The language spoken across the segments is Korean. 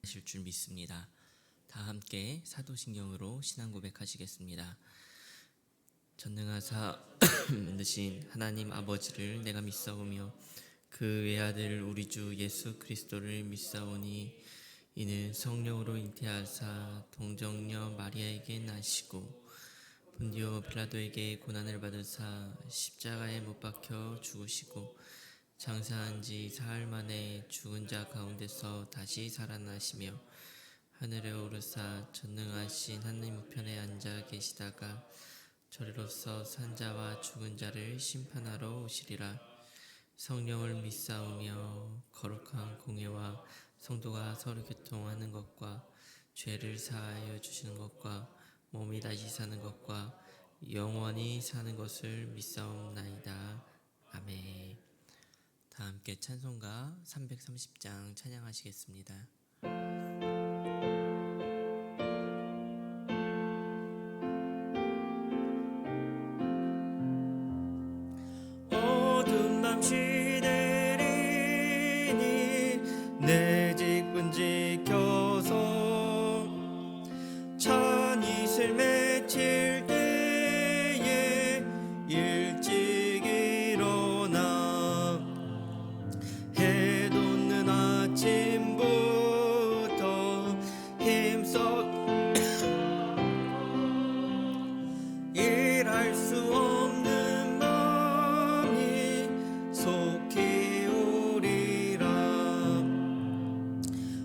하실 줄 믿습니다. 다 함께 사도신경으로 신앙 고백하시겠습니다. 전능하사 만드신 하나님 아버지를 내가 믿사오며 그 외아들 우리 주 예수 그리스도를 믿사오니 이는 성령으로 잉태하사 동정녀 마리아에게 나시고 본디오 빌라도에게 고난을 받으사 십자가에 못 박혀 죽으시고 장사한 지 사흘 만에 죽은 자 가운데서 다시 살아나시며 하늘에 오르사 전능하신 하나님 우편에 앉아 계시다가 저리로서 산 자와 죽은 자를 심판하러 오시리라. 성령을 믿사오며 거룩한 공예와 성도가 서로 교통하는 것과 죄를 사하여 주시는 것과 몸이 다시 사는 것과 영원히 사는 것을 믿사옵나이다. 아멘. 다 함께 찬송가 330장 찬양하시겠습니다. 어두운 밤 시내리니 내 직분 지켜서 찬 이슬 맺힐 때에 일찍 일어나 해 돋는 아침부터 힘써 일할 수 없는 마음이 속히 오리라.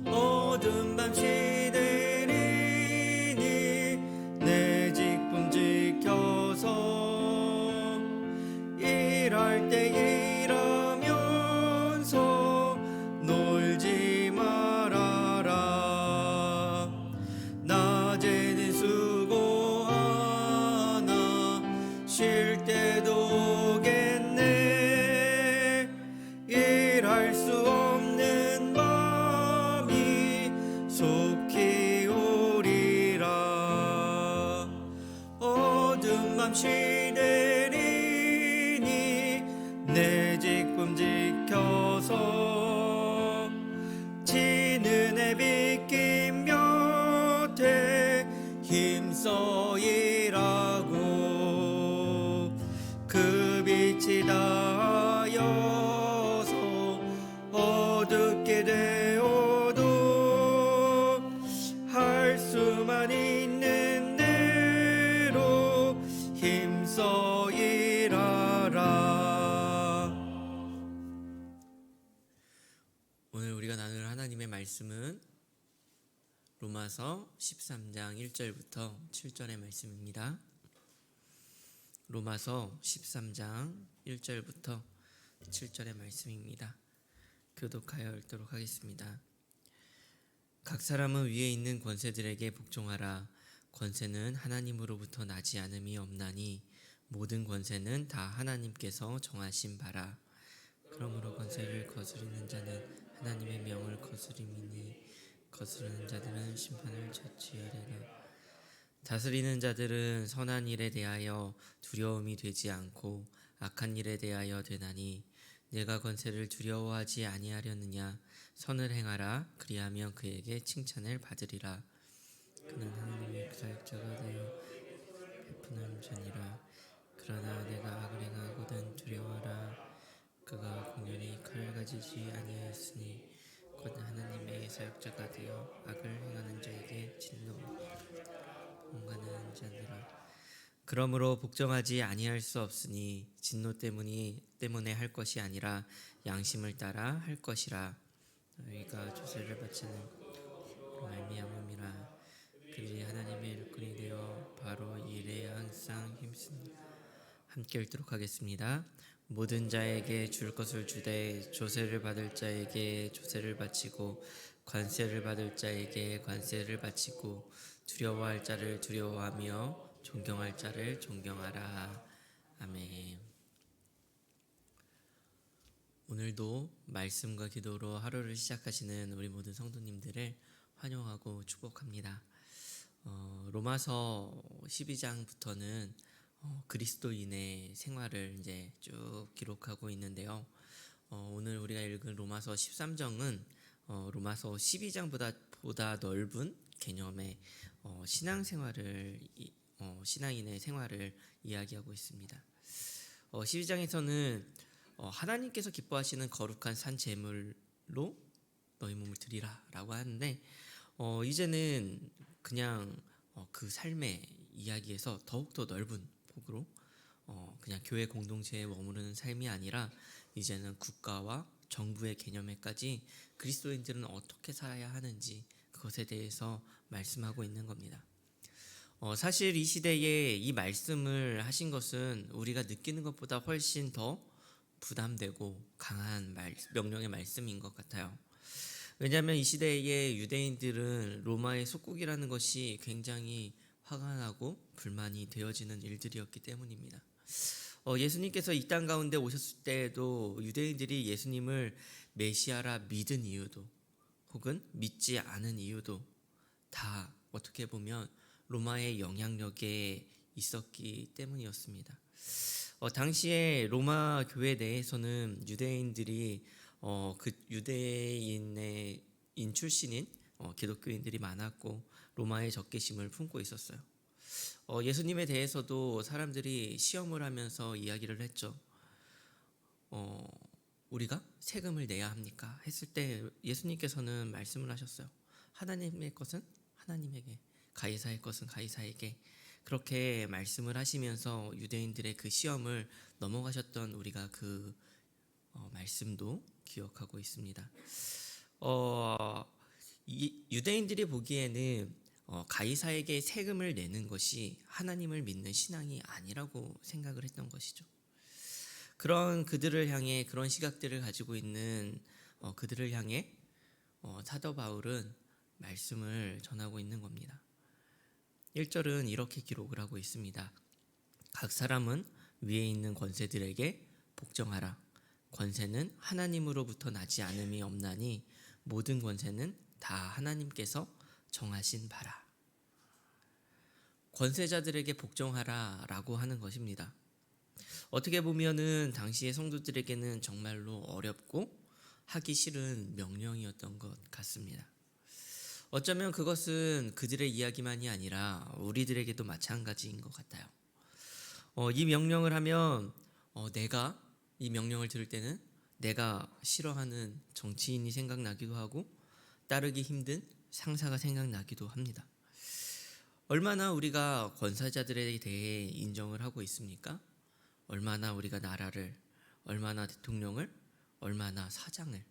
어두운 밤 시들이니 내 직분 지켜서 일할 때 일하면서 놀지 말아라. 낮에는 수고하나 쉴 때도 오겠네. 일할 수 없는 밤이 속히 오리라. 어두운 밤 시들이니 내 직분 지켜서 지는 해 비낀 곁에 힘써 일하고 그 빛이 닿아여서 어둡게 되어도 할 수만 있는 대로 힘써 일하라. 오늘 우리가 나눌 하나님의 말씀은 로마서 13장 1절부터 7절의 말씀입니다. 로마서 13장 1절부터 7절의 말씀입니다. 교독하여 읽도록 하겠습니다. 각 사람은 위에 있는 권세들에게 복종하라. 권세는 하나님으로부터 나지 않음이 없나니 모든 권세는 다 하나님께서 정하신 바라. 그러므로 권세를 거스리는 자는 하나님의 명을 거스림이니 거스르는 자들은 심판을 자취하리라. 다스리는 자들은 선한 일에 대하여 두려움이 되지 않고 악한 일에 대하여 되나니 내가 권세를 두려워하지 아니하려느냐. 선을 행하라. 그리하면 그에게 칭찬을 받으리라. 그는 하나님의 사역자가 되어 베푸는 자니라. 그러나 내가 악을 행하거든 두려워하라. 그가 공연히 칼 가지지 아니하였으니 곧 하나님의 사역자가 되어 악을 행하는 자에게 진노 봉하는 자니라. 그러므로 복종하지 아니할 수 없으니 진노 때문에 할 것이 아니라 양심을 따라 할 것이라. 너희가 조세를 바치는 말미암음이라. 그들이 하나님의 일꾼이 되어 바로 이 일에 항상 힘씁니다. 함께 읽도록 하겠습니다. 모든 자에게 줄 것을 주되 조세를 받을 자에게 조세를 바치고 관세를 받을 자에게 관세를 바치고 두려워할 자를 두려워하며 존경할 자를 존경하라. 아멘. 오늘도 말씀과 기도로 하루를 시작하시는 우리 모든 성도님들을 환영하고 축복합니다. 로마서 12장부터는 그리스도인의 생활을 이제 쭉 기록하고 있는데요. 오늘 우리가 읽은 로마서 13장은 로마서 12장보다 보다 넓은 개념의 신앙인의 생활을 이야기하고 있습니다. 12장에서는 하나님께서 기뻐하시는 거룩한 산 제물로 너희 몸을 드리라라고 하는데 이제는 그냥 그 삶의 이야기에서 더욱더 넓은 폭으로 그냥 교회 공동체에 머무르는 삶이 아니라 이제는 국가와 정부의 개념에까지 그리스도인들은 어떻게 살아야 하는지 그것에 대해서 말씀하고 있는 겁니다. 사실 이 시대에 이 말씀을 하신 것은 우리가 느끼는 것보다 훨씬 더 부담되고 강한 명령의 말씀인 것 같아요. 왜냐하면 이 시대의 유대인들은 로마의 속국이라는 것이 굉장히 화가 나고 불만이 되어지는 일들이었기 때문입니다. 예수님께서 이 땅 가운데 오셨을 때에도 유대인들이 예수님을 메시아라 믿은 이유도 혹은 믿지 않은 이유도 다 어떻게 보면 로마의 영향력에 있었기 때문이었습니다. 당시에 로마 교회 내에서는 유대인들이 그 유대인의 출신인 기독교인들이 많았고 로마의 적개심을 품고 있었어요. 예수님에 대해서도 사람들이 시험을 하면서 이야기를 했죠. 우리가 세금을 내야 합니까? 했을 때 예수님께서는 말씀을 하셨어요. 하나님의 것은 하나님에게, 가이사의 것은 가이사에게, 그렇게 말씀을 하시면서 유대인들의 그 시험을 넘어가셨던 우리가 그 말씀도 기억하고 있습니다. 유대인들이 보기에는 가이사에게 세금을 내는 것이 하나님을 믿는 신앙이 아니라고 생각을 했던 것이죠. 그런 그들을 향해, 그런 시각들을 가지고 있는 그들을 향해 사도 바울은 말씀을 전하고 있는 겁니다. 1절은 이렇게 기록을 하고 있습니다. 각 사람은 위에 있는 권세들에게 복종하라. 권세는 하나님으로부터 나지 않음이 없나니 모든 권세는 다 하나님께서 정하신 바라. 권세자들에게 복종하라 라고 하는 것입니다. 어떻게 보면은 당시의 성도들에게는 정말로 어렵고 하기 싫은 명령이었던 것 같습니다. 어쩌면 그것은 그들의 이야기만이 아니라 우리들에게도 마찬가지인 것 같아요. 이 명령을 하면 내가 이 명령을 들을 때는 내가 싫어하는 정치인이 생각나기도 하고 따르기 힘든 상사가 생각나기도 합니다. 얼마나 우리가 권사자들에 대해 인정을 하고 있습니까? 얼마나 우리가 나라를, 얼마나 대통령을, 얼마나 사장을,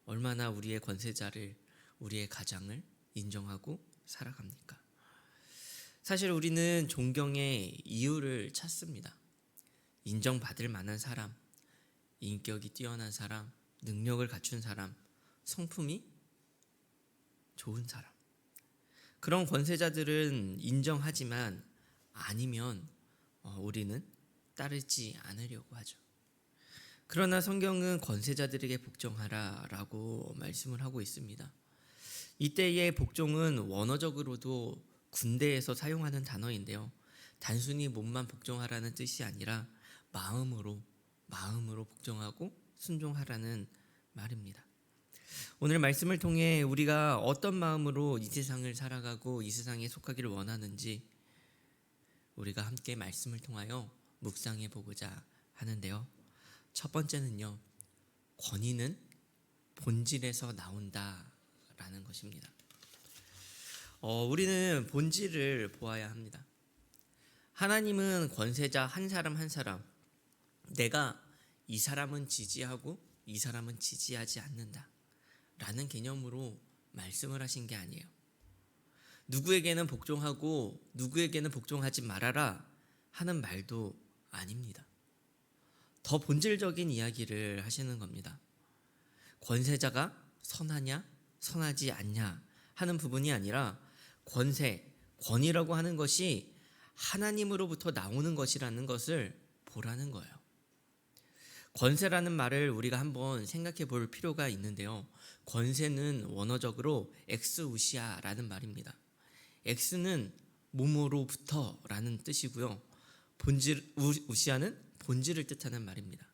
얼마나 우리의 권세자를, 우리의 가장을 인정하고 살아갑니까? 사실 우리는 존경의 이유를 찾습니다. 인정받을 만한 사람, 인격이 뛰어난 사람, 능력을 갖춘 사람, 성품이 좋은 사람, 그런 권세자들은 인정하지만 아니면 우리는 따르지 않으려고 하죠. 그러나 성경은 권세자들에게 복종하라 라고 말씀을 하고 있습니다. 이때의 복종은 원어적으로도 군대에서 사용하는 단어인데요. 단순히 몸만 복종하라는 뜻이 아니라 마음으로 복종하고 순종하라는 말입니다. 오늘 말씀을 통해 우리가 어떤 마음으로 이 세상을 살아가고 이 세상에 속하기를 원하는지 우리가 함께 말씀을 통하여 묵상해 보고자 하는데요. 첫 번째는요, 권위는 본질에서 나온다라는 것입니다. 우리는 본질을 보아야 합니다. 하나님은 권세자 한 사람 한 사람, 내가 이 사람은 지지하고 이 사람은 지지하지 않는다 라는 개념으로 말씀을 하신 게 아니에요. 누구에게는 복종하고 누구에게는 복종하지 말아라 하는 말도 아닙니다. 더 본질적인 이야기를 하시는 겁니다. 권세자가 선하냐 선하지 않냐 하는 부분이 아니라 권위라고 하는 것이 하나님으로부터 나오는 것이라는 것을 보라는 거예요. 권세라는 말을 우리가 한번 생각해 볼 필요가 있는데요. 권세는 원어적으로 엑스우시아라는 말입니다. 엑스는 몸으로부터라는 뜻이고요. 우시아는 본질을 뜻하는 말입니다.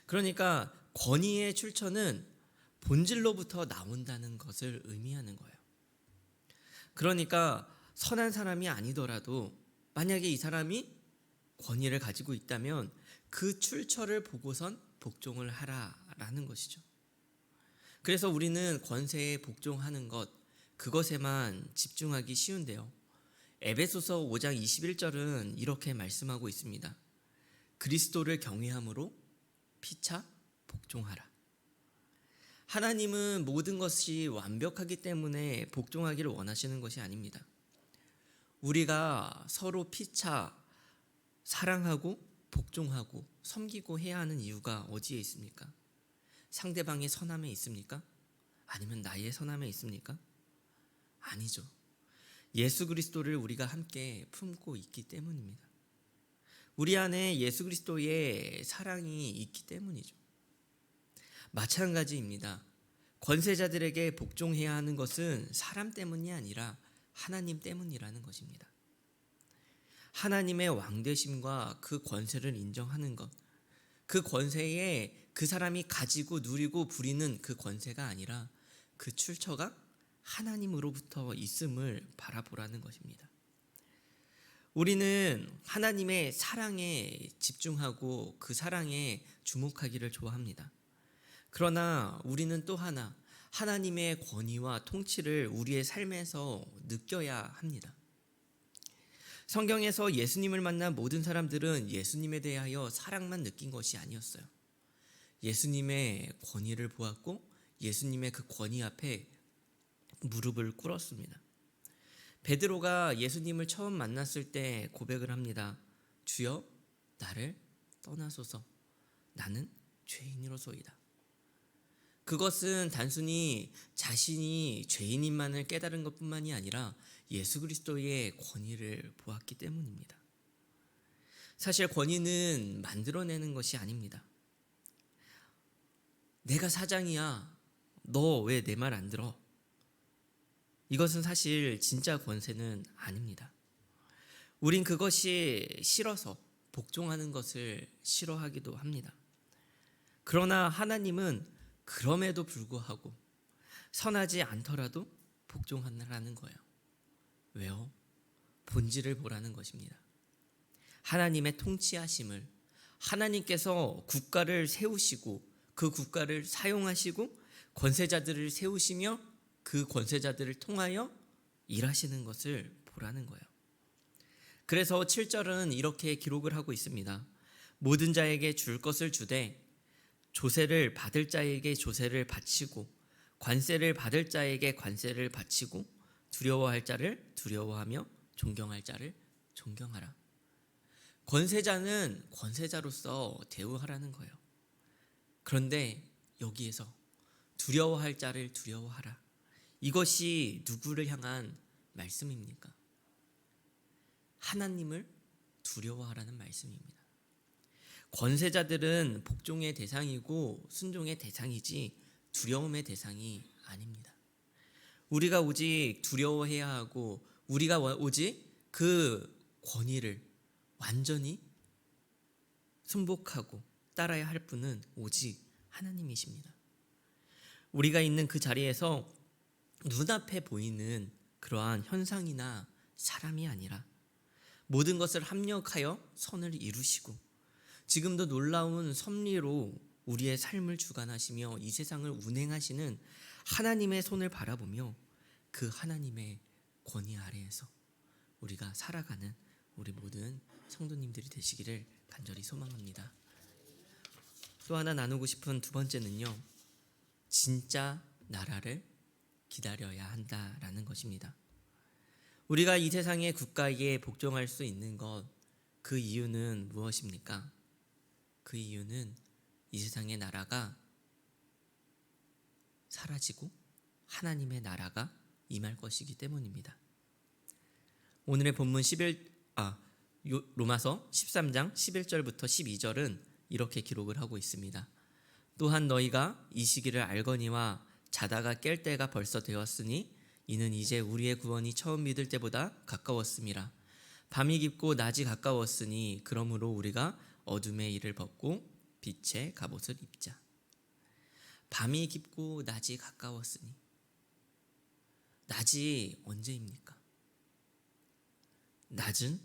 그러니까 권위의 출처는 본질로부터 나온다는 것을 의미하는 거예요. 그러니까 선한 사람이 아니더라도 만약에 이 사람이 권위를 가지고 있다면 그 출처를 보고선 복종을 하라라는 것이죠. 그래서 우리는 권세에 복종하는 것, 그것에만 집중하기 쉬운데요. 에베소서 5장 21절은 이렇게 말씀하고 있습니다. 그리스도를 경외함으로 피차 복종하라. 하나님은 모든 것이 완벽하기 때문에 복종하기를 원하시는 것이 아닙니다. 우리가 서로 피차 사랑하고 복종하고 섬기고 해야 하는 이유가 어디에 있습니까? 상대방의 선함에 있습니까? 아니면 나의 선함에 있습니까? 아니죠. 예수 그리스도를 우리가 함께 품고 있기 때문입니다. 우리 안에 예수 그리스도의 사랑이 있기 때문이죠. 마찬가지입니다. 권세자들에게 복종해야 하는 것은 사람 때문이 아니라 하나님 때문이라는 것입니다. 하나님의 왕되심과 그 권세를 인정하는 것, 그 권세에 그 사람이 가지고 누리고 부리는 그 권세가 아니라 그 출처가 하나님으로부터 있음을 바라보라는 것입니다. 우리는 하나님의 사랑에 집중하고 그 사랑에 주목하기를 좋아합니다. 그러나 우리는 또 하나 하나님의 권위와 통치를 우리의 삶에서 느껴야 합니다. 성경에서 예수님을 만난 모든 사람들은 예수님에 대하여 사랑만 느낀 것이 아니었어요. 예수님의 권위를 보았고 예수님의 그 권위 앞에 무릎을 꿇었습니다. 베드로가 예수님을 처음 만났을 때 고백을 합니다. 주여, 나를 떠나소서. 나는 죄인이로소이다. 그것은 단순히 자신이 죄인인만을 깨달은 것뿐만이 아니라 예수 그리스도의 권위를 보았기 때문입니다. 사실 권위는 만들어내는 것이 아닙니다. 내가 사장이야. 너 왜 내 말 안 들어? 이것은 사실 진짜 권세는 아닙니다. 우린 그것이 싫어서 복종하는 것을 싫어하기도 합니다. 그러나 하나님은 그럼에도 불구하고 선하지 않더라도 복종하라는 거예요. 왜요? 본질을 보라는 것입니다. 하나님의 통치하심을, 하나님께서 국가를 세우시고 그 국가를 사용하시고 권세자들을 세우시며 그 권세자들을 통하여 일하시는 것을 보라는 거예요. 그래서 7절은 이렇게 기록을 하고 있습니다. 모든 자에게 줄 것을 주되 조세를 받을 자에게 조세를 바치고 관세를 받을 자에게 관세를 바치고 두려워할 자를 두려워하며 존경할 자를 존경하라. 권세자는 권세자로서 대우하라는 거예요. 그런데 여기에서 두려워할 자를 두려워하라. 이것이 누구를 향한 말씀입니까? 하나님을 두려워하라는 말씀입니다. 권세자들은 복종의 대상이고 순종의 대상이지 두려움의 대상이 아닙니다. 우리가 오직 두려워해야 하고 우리가 오직 그 권위를 완전히 순복하고 따라야 할 분은 오직 하나님이십니다. 우리가 있는 그 자리에서 눈앞에 보이는 그러한 현상이나 사람이 아니라 모든 것을 합력하여 선을 이루시고 지금도 놀라운 섭리로 우리의 삶을 주관하시며 이 세상을 운행하시는 하나님의 손을 바라보며 그 하나님의 권위 아래에서 우리가 살아가는 우리 모든 성도님들이 되시기를 간절히 소망합니다. 또 하나 나누고 싶은 두 번째는요, 진짜 나라를 기다려야 한다라는 것입니다. 우리가 이 세상의 국가에 복종할 수 있는 것, 그 이유는 무엇입니까? 그 이유는 이 세상의 나라가 사라지고 하나님의 나라가 임할 것이기 때문입니다. 오늘의 본문 로마서 13장 11절부터 12절은 이렇게 기록을 하고 있습니다. 또한 너희가 이 시기를 알거니와 자다가 깰 때가 벌써 되었으니 이는 이제 우리의 구원이 처음 믿을 때보다 가까웠음이라. 밤이 깊고 낮이 가까웠으니 그러므로 우리가 어둠의 일을 벗고 빛의 갑옷을 입자. 밤이 깊고 낮이 가까웠으니, 낮이 언제입니까? 낮은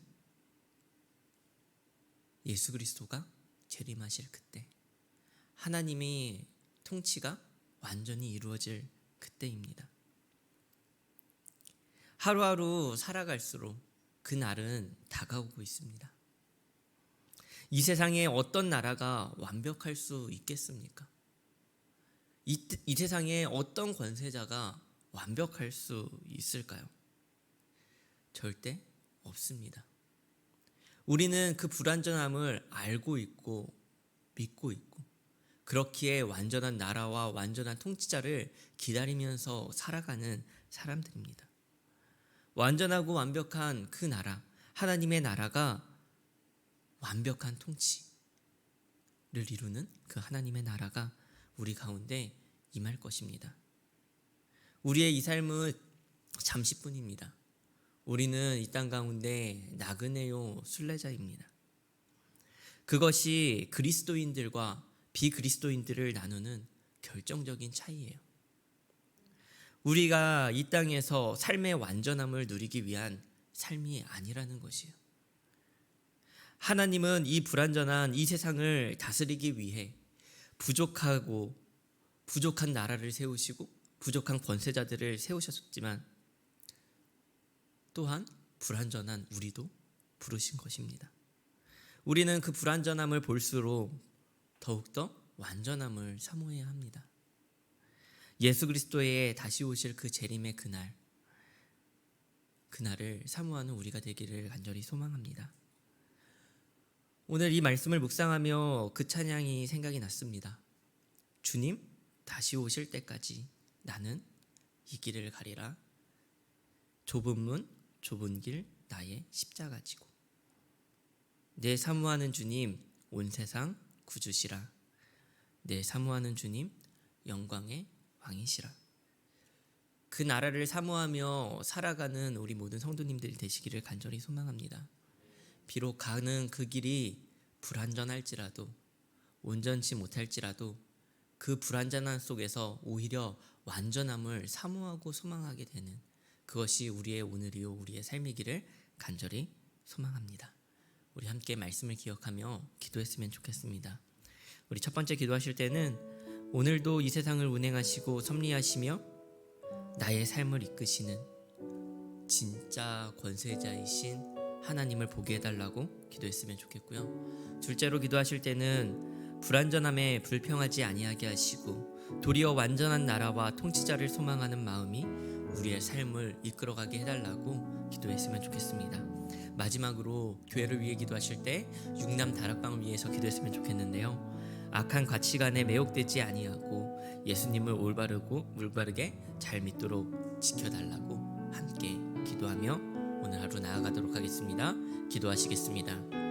예수 그리스도가 재림하실 그때, 하나님의 통치가 완전히 이루어질 그때입니다. 하루하루 살아갈수록 그 날은 다가오고 있습니다. 이 세상에 어떤 나라가 완벽할 수 있겠습니까? 이 세상에 어떤 권세자가 완벽할 수 있을까요? 절대 없습니다. 우리는 그 불완전함을 알고 있고 믿고 있고, 그렇기에 완전한 나라와 완전한 통치자를 기다리면서 살아가는 사람들입니다. 완전하고 완벽한 그 나라, 하나님의 나라가 완벽한 통치를 이루는 그 하나님의 나라가 우리 가운데 임할 것입니다. 우리의 이 삶은 잠시뿐입니다. 우리는 이 땅 가운데 나그네요 순례자입니다. 그것이 그리스도인들과 비그리스도인들을 나누는 결정적인 차이예요. 우리가 이 땅에서 삶의 완전함을 누리기 위한 삶이 아니라는 것이에요. 하나님은 이 불완전한 이 세상을 다스리기 위해 부족한 나라를 세우시고 부족한 권세자들을 세우셨지만, 또한 불완전한 우리도 부르신 것입니다. 우리는 그 불완전함을 볼수록 더욱더 완전함을 사모해야 합니다. 예수 그리스도의 다시 오실 그 재림의 그날을 사모하는 우리가 되기를 간절히 소망합니다. 오늘 이 말씀을 묵상하며 그 찬양이 생각이 났습니다. 주님 다시 오실 때까지 나는 이 길을 가리라. 좁은 문 좁은 길 나의 십자가 지고, 내 사모하는 주님 온 세상 구주시라. 내 사모하는 주님 영광의 왕이시라. 그 나라를 사모하며 살아가는 우리 모든 성도님들이 되시기를 간절히 소망합니다. 비록 가는 그 길이 불완전할지라도, 온전치 못할지라도 그 불완전함 속에서 오히려 완전함을 사모하고 소망하게 되는, 그것이 우리의 오늘이요 우리의 삶이기를 간절히 소망합니다. 우리 함께 말씀을 기억하며 기도했으면 좋겠습니다. 우리 첫 번째 기도하실 때는 오늘도 이 세상을 운행하시고 섭리하시며 나의 삶을 이끄시는 진짜 권세자이신 하나님을 보게 해달라고 기도했으면 좋겠고요. 둘째로 기도하실 때는 불완전함에 불평하지 아니하게 하시고 도리어 완전한 나라와 통치자를 소망하는 마음이 우리의 삶을 이끌어가게 해달라고 기도했으면 좋겠습니다. 마지막으로 교회를 위해 기도하실 때 육남 다락방을 위해서 기도했으면 좋겠는데요. 악한 가치관에 매혹되지 아니하고 예수님을 올바르게 잘 믿도록 지켜달라고 함께 기도하며 오늘 하루 나아가도록 하겠습니다. 기도하시겠습니다.